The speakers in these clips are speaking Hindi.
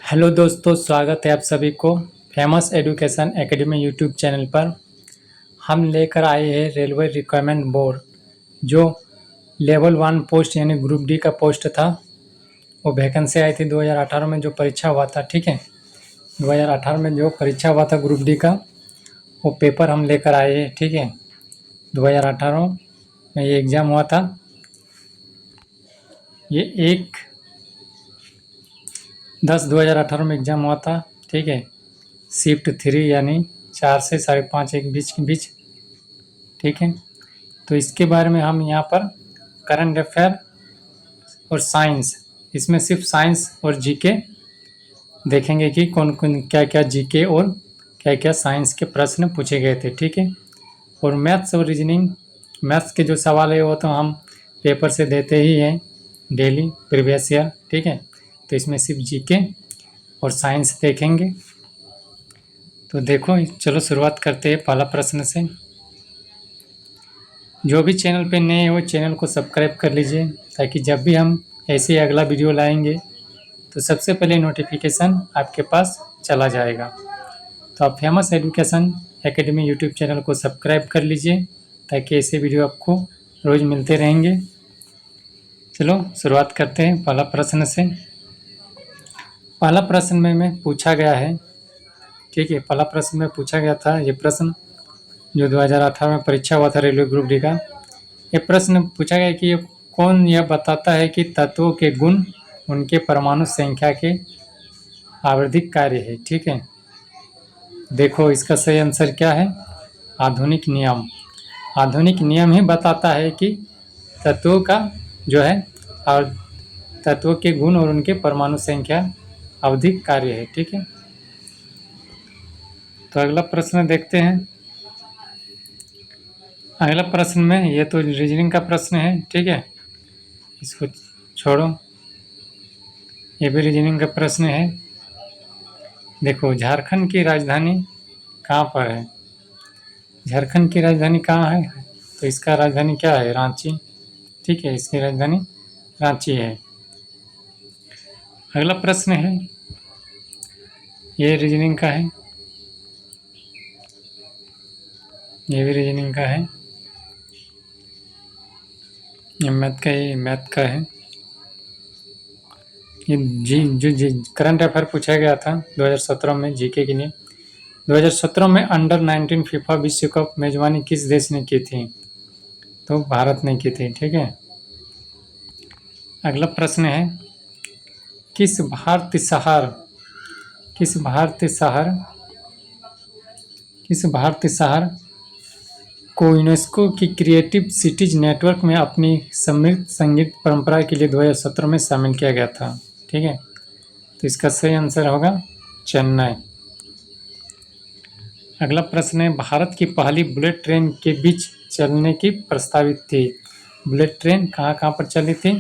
हेलो दोस्तों, स्वागत है आप सभी को famous education academy YouTube channel पर। हम लेकर आए हैं रेलवे रिक्वायरमेंट बोर्ड जो लेवल 1 पोस्ट यानी ग्रुप डी का पोस्ट था। वो वैकेंसी आई थी 2018 में, जो परीक्षा हुआ था। ठीक है, 2018 में जो परीक्षा हुआ था ग्रुप डी का, वो पेपर हम लेकर आए हैं। ठीक है, 2018 में ये एग्ज़ाम हुआ था। ये 1/10/2018 में एग्ज़ाम हुआ था। ठीक है, शिफ्ट 3 यानी 4 से 5:30 एक बीच के बीच। ठीक है, तो इसके बारे में हम यहाँ पर करंट अफेयर और साइंस, इसमें सिर्फ साइंस और जीके देखेंगे कि कौन कौन क्या क्या जीके और क्या क्या साइंस के प्रश्न पूछे गए थे। ठीक है, और मैथ्स और रीजनिंग, मैथ्स के जो सवाल है वो तो हम पेपर से देते ही हैं डेली प्रीवियस ईयर। ठीक है, तो इसमें सिर्फ जीके और साइंस देखेंगे। तो देखो, चलो शुरुआत करते हैं पहला प्रश्न से। जो भी चैनल पे नए हो चैनल को सब्सक्राइब कर लीजिए, ताकि जब भी हम ऐसे अगला वीडियो लाएंगे तो सबसे पहले नोटिफिकेशन आपके पास चला जाएगा। तो आप famous education academy YouTube channel को सब्सक्राइब कर लीजिए, ताकि ऐसे वीडियो आपको रोज़ मिलते रहेंगे। चलो शुरुआत करते हैं पहला प्रश्न से। पहला प्रश्न में पूछा गया है। ठीक है, पहला प्रश्न में पूछा गया था ये प्रश्न जो 2018 में परीक्षा हुआ था रेलवे ग्रुप डी का। ये प्रश्न पूछा गया कि कौन यह बताता है कि तत्वों के गुण उनके परमाणु संख्या के आवधिक कार्य है। ठीक है, देखो इसका सही आंसर क्या है, आधुनिक नियम। आधुनिक नियम ही बताता है कि तत्वों का जो है और तत्वों के गुण और उनके परमाणु संख्या आवधिक कार्य है। ठीक है, तो अगला प्रश्न देखते हैं। अगला प्रश्न में, ये तो रीजनिंग का प्रश्न है। ठीक है, इसको छोड़ो, ये भी रीजनिंग का प्रश्न है। देखो, झारखंड की राजधानी कहाँ पर है? झारखंड की राजधानी कहाँ है? तो इसका राजधानी क्या है? रांची। ठीक है, इसकी राजधानी रांची है। अगला प्रश्न है, ये रीजनिंग का है, ये भी रीजनिंग का है। ये मैथ का है। ये जो करंट अफेयर पूछा गया था 2017 में जीके के लिए। 2017 में अंडर 19 फीफा विश्व कप मेजबानी किस देश ने की थी? तो भारत ने की थी। ठीक है, अगला प्रश्न है, किस भारतीय शहर किस भारतीय शहर किस भारतीय शहर को यूनेस्को की क्रिएटिव सिटीज नेटवर्क में अपनी समृद्ध संगीत परंपरा के लिए 2017 में शामिल किया गया था? ठीक है, तो इसका सही आंसर होगा चेन्नई। अगला प्रश्न है, भारत की पहली बुलेट ट्रेन के बीच चलने की प्रस्तावित थी। बुलेट ट्रेन कहाँ कहाँ पर चली थी?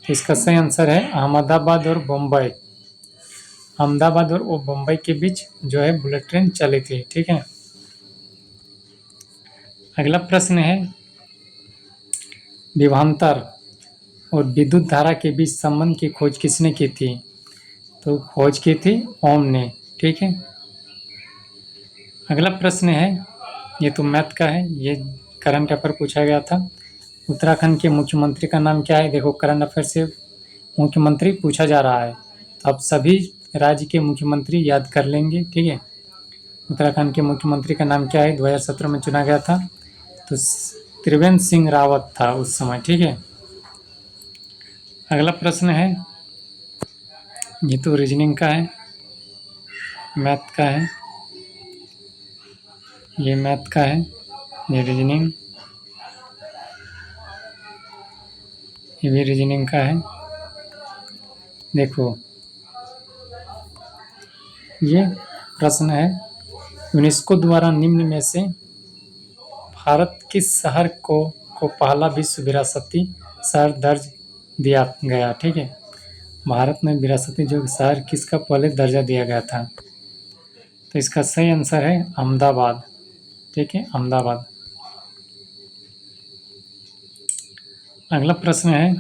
तो इसका सही आंसर है अहमदाबाद और बम्बई। अहमदाबाद और बम्बई के बीच जो है बुलेट ट्रेन चली थी। ठीक है, अगला प्रश्न है, विभवांतर और विद्युत धारा के बीच संबंध की खोज किसने की थी? तो खोज की थी ओम ने। ठीक है, अगला प्रश्न है, ये तो मैथ का है, ये करंट अफेयर पूछा गया था। उत्तराखंड के मुख्यमंत्री का नाम क्या है? देखो, करंट अफेयर से मुख्यमंत्री पूछा जा रहा है, तो आप सभी राज्य के मुख्यमंत्री याद कर लेंगे। ठीक है, उत्तराखंड के मुख्यमंत्री का नाम क्या है? 2017 में चुना गया था, तो त्रिवेंद्र सिंह रावत था उस समय। ठीक है, अगला प्रश्न है, ये तो रीजनिंग का है, मैथ का है, ये मैथ का है, ये रीजनिंग, ये भी रीजनिंग का है। देखो, ये प्रश्न है, यूनेस्को द्वारा निम्न में से भारत किस शहर को पहला विश्व विरासती शहर दर्ज दिया गया? ठीक है, भारत में विरासती जो शहर किसका पहले दर्जा दिया गया था? तो इसका सही आंसर है अहमदाबाद। ठीक है, अहमदाबाद। अगला प्रश्न है,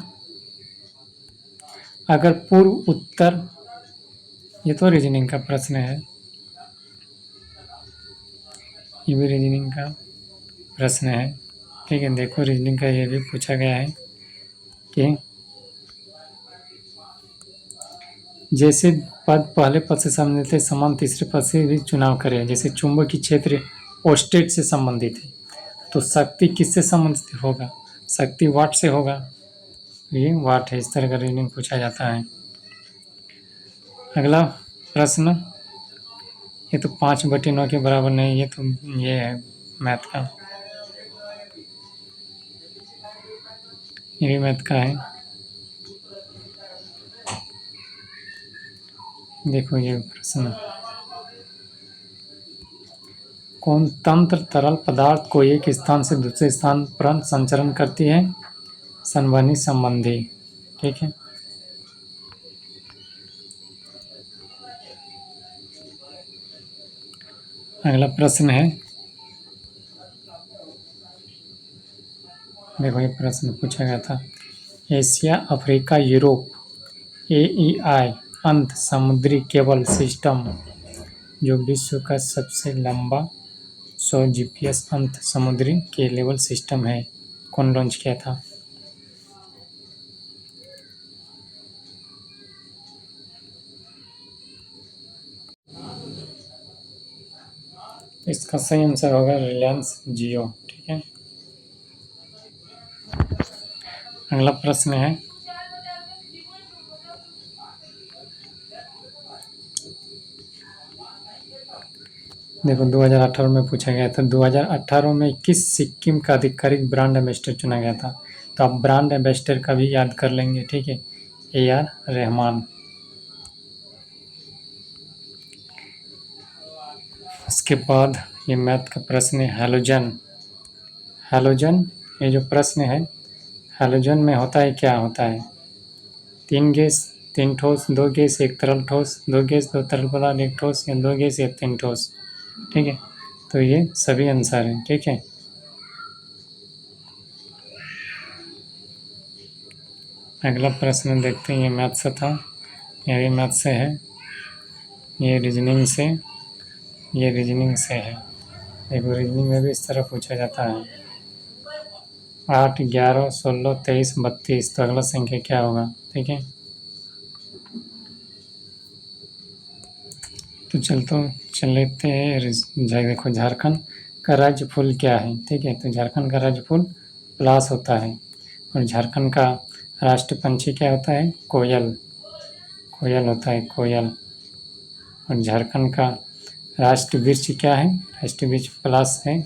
अगर पूर्व उत्तर, ये तो रीजनिंग का प्रश्न है, ये भी रीजनिंग का प्रश्न है। ठीक है, देखो रीजनिंग का ये भी पूछा गया है कि जैसे पद पहले पद से संबंधित है, समान तीसरे पद से भी चुनाव करें। जैसे चुंबकीय क्षेत्र ओस्टेट से संबंधित है, तो शक्ति किससे संबंधित होगा? शक्ति वाट से होगा, ये वाट है। इस तरह का रीजनिंग पूछा जाता है। अगला प्रश्न, ये तो 5/9 के बराबर नहीं, ये तो ये है मैथ का, ये भी मैथ का है। देखो ये प्रश्न, कौन तंत्र तरल पदार्थ को एक स्थान से दूसरे स्थान पर संचरण करती है? संवहनी संबंधी। ठीक है, अगला प्रश्न है, देखो ये प्रश्न पूछा गया था, एशिया अफ्रीका यूरोप एईआई अंत समुद्री केबल सिस्टम जो विश्व का सबसे लंबा 100 जीपीएस अंत समुद्री केबल सिस्टम है, कौन लॉन्च किया था? इसका सही आंसर होगा रिलायंस जियो। ठीक है, अगला प्रश्न है, देखो 2018 में पूछा गया था, 2018 में किस सिक्किम का आधिकारिक ब्रांड एम्बेसडर चुना गया था? तो आप ब्रांड एम्बेसडर का भी याद कर लेंगे। ठीक है, AR रहमान। उसके बाद ये मैथ का प्रश्न है, हैलोजन। हैलोजन, ये जो प्रश्न है, हैलोजन में होता है, क्या होता है? 3 गैस, 3 ठोस, 2 गैस, 1 तरल ठोस, 2 गैस, 2 तरल पदार्थ, 1 ठोस, या 2 गैस या 3 ठोस। ठीक है, तो ये सभी आंसर हैं। ठीक है, अगला प्रश्न देखते हैं, ये मैथ से था, ये भी मैथ से है, ये रीजनिंग से, ये रीजनिंग से है। देखो रीजनिंग में भी इस तरह पूछा जाता है, 8, 11, 16, 23, 32, तो अगला संख्या क्या होगा? ठीक है, तो चल लेते हैं। देखो झारखंड का राज्य फूल क्या है? ठीक है, तो झारखंड का राज्य फूल पलाश होता है। और झारखंड का राष्ट्र पंछी क्या होता है? कोयल, कोयल होता है, कोयल। और झारखंड का राष्ट्र वृक्ष क्या है? राष्ट्र वृक्ष पलाश है,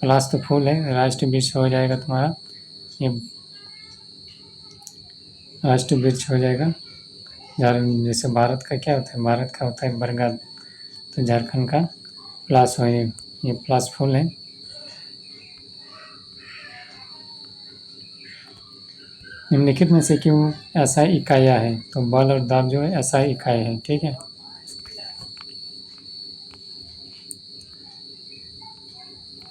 पलाश तो फूल है, राष्ट्र वृक्ष हो जाएगा तुम्हारा, ये राष्ट्र वृक्ष हो जाएगा। जैसे भारत का क्या होता है? भारत का होता है बरगद, तो झारखंड का पलाश हो, ये पलाश फूल है। निम्नलिखित में से क्यों SI इकाइयाँ है? तो बल और दाब जो है SI इकाई है। ठीक है,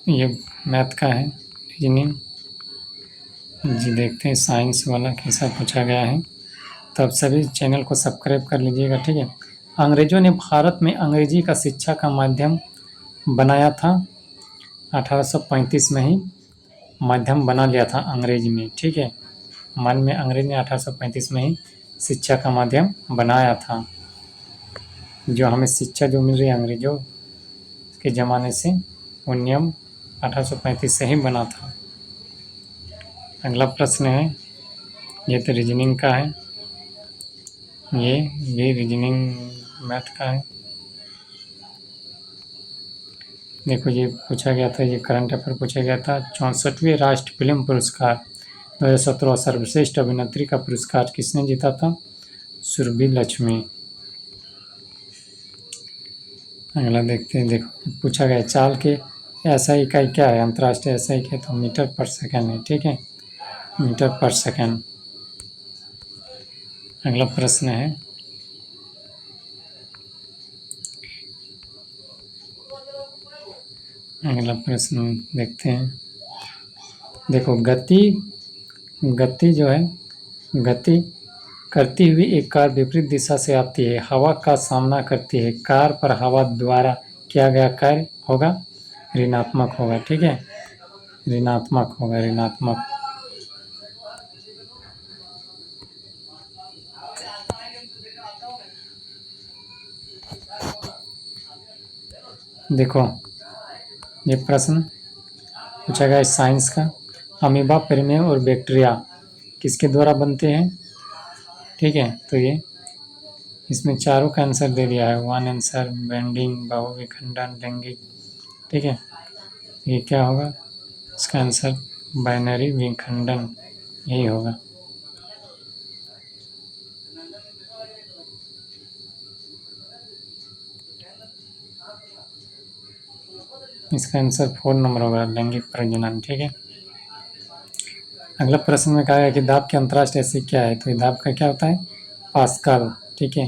ये मैथ का है, रीजनिंग जी। देखते हैं साइंस वाला कैसा पूछा गया है। तो आप सभी चैनल को सब्सक्राइब कर लीजिएगा। ठीक है, अंग्रेजों ने भारत में अंग्रेजी का शिक्षा का माध्यम बनाया था, 1835 में ही माध्यम बना लिया था अंग्रेजी में। ठीक है, मन में अंग्रेज ने 1835 में ही शिक्षा का माध्यम बनाया था। जो हमें शिक्षा जो मिल रही है अंग्रेजों के ज़माने से, वो नियम 1835 से ही बना था। अगला प्रश्न है, ये तो रीजनिंग का है, ये भी रीजनिंग मैथ का है। देखो ये पूछा गया था, ये करंट अफेयर पूछा गया था, 64वें राष्ट्रीय फिल्म पुरस्कार 2017 सर्वश्रेष्ठ अभिनेत्री का पुरस्कार किसने जीता था? सुरभि लक्ष्मी। अगला देखते हैं, देखो पूछा गया चाल के SI इकाई क्या है? अंतर्राष्ट्रीय SI इकाई तो मीटर पर सेकंड है। ठीक है, मीटर पर सेकंड। अगला प्रश्न है, अगला प्रश्न देखते हैं। देखो गति, गति जो है, गति करती हुई एक कार विपरीत दिशा से आती है, हवा का सामना करती है, कार पर हवा द्वारा किया गया कार्य होगा ऋणात्मक होगा। ठीक है, ऋणात्मक होगा, ऋणात्मक। देखो ये प्रश्न पूछा गया साइंस का, अमीबा, प्रेमियम और बैक्टीरिया किसके द्वारा बनते हैं। ठीक है, तो ये इसमें चारों का आंसर दे दिया है, वन आंसर, बेंडिंग, बहुविखंडन, लैंगिक। ठीक है, ये क्या होगा, इसका आंसर बाइनरी विखंडन यही होगा। इसका आंसर 4 नंबर होगा, लैंगिक प्रजनन। ठीक है, अगला प्रश्न में कहा है कि दाब के अंतरराष्ट्रीय ऐसे क्या है, तो दाब का क्या होता है, पास्कल। ठीक है,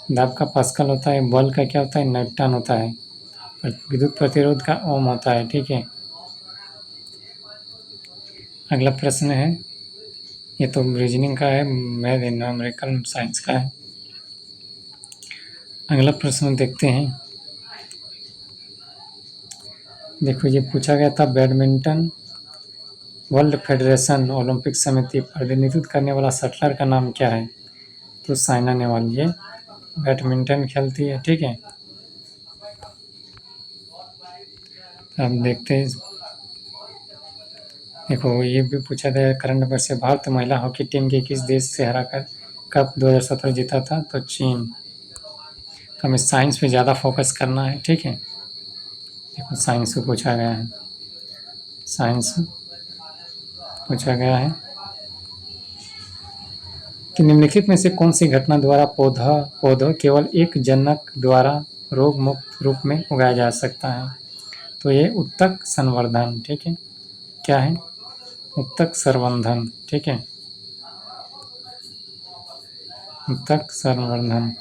दाब का पास्कल होता है, बल का क्या होता है, न्यूटन होता है, विद्युत प्रतिरोध का ओम होता है। ठीक है, अगला प्रश्न है, ये तो रीजनिंग का है, मैथ न्यूमेरिकल साइंस का है। अगला प्रश्न देखते हैं। देखो ये पूछा गया था, बैडमिंटन वर्ल्ड फेडरेशन ओलंपिक समिति प्रतिनिधित्व करने वाला शटलर का नाम क्या है, तो साइना नेहवाल ये बैडमिंटन खेलती है। ठीक है, अब देखते हैं। देखो ये भी पूछा था करंट अफेयर से, भारत महिला हॉकी टीम के किस देश से हराकर कप 2017 जीता था, तो चीन। तो हमें साइंस पे ज़्यादा फोकस करना है। ठीक है, देखो साइंस से पूछा गया है, साइंस पूछा गया है कि निम्नलिखित में से कौन सी घटना द्वारा पौधा केवल एक जनक द्वारा रोग मुक्त रूप में उगाया जा सकता है, तो ये उत्तक संवर्धन। ठीक है, क्या है, उत्तक संवर्धन। ठीक है, उत्तक संवर्धन।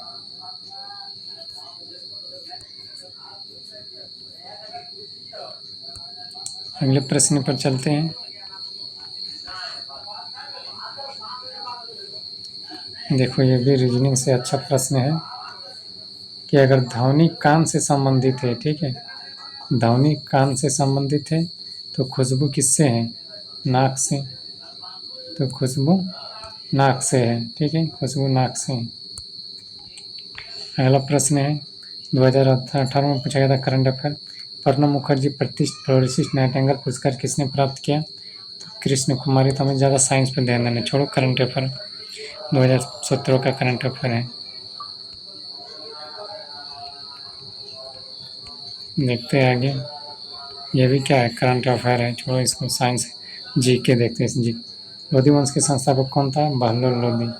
अगले प्रश्न पर चलते हैं। देखो ये भी रीजनिंग से अच्छा प्रश्न है कि अगर ध्वनि कान से संबंधित है, ठीक है, ध्वनि कान से संबंधित है तो खुशबू किससे है, नाक से, तो खुशबू नाक से है। ठीक है, खुशबू नाक से है। अगला प्रश्न है 2018 में पूछा गया था करंट अफेयर, प्रणब मुखर्जी प्रतिष्ठित फ्लोरिस्ट नाइटिंगेल पुरस्कार किसने प्राप्त किया, तो कृष्ण कुमारी। तो हमें ज़्यादा साइंस पर ध्यान देना, छोड़ो करंट अफेयर, 2017 का करंट अफेयर है। देखते हैं आगे, ये भी क्या है, करंट अफेयर है, छोड़ो इसको, साइंस जी के देखते हैं। जी लोधी वंश के संस्थापक कौन था, बहलोल लोधी।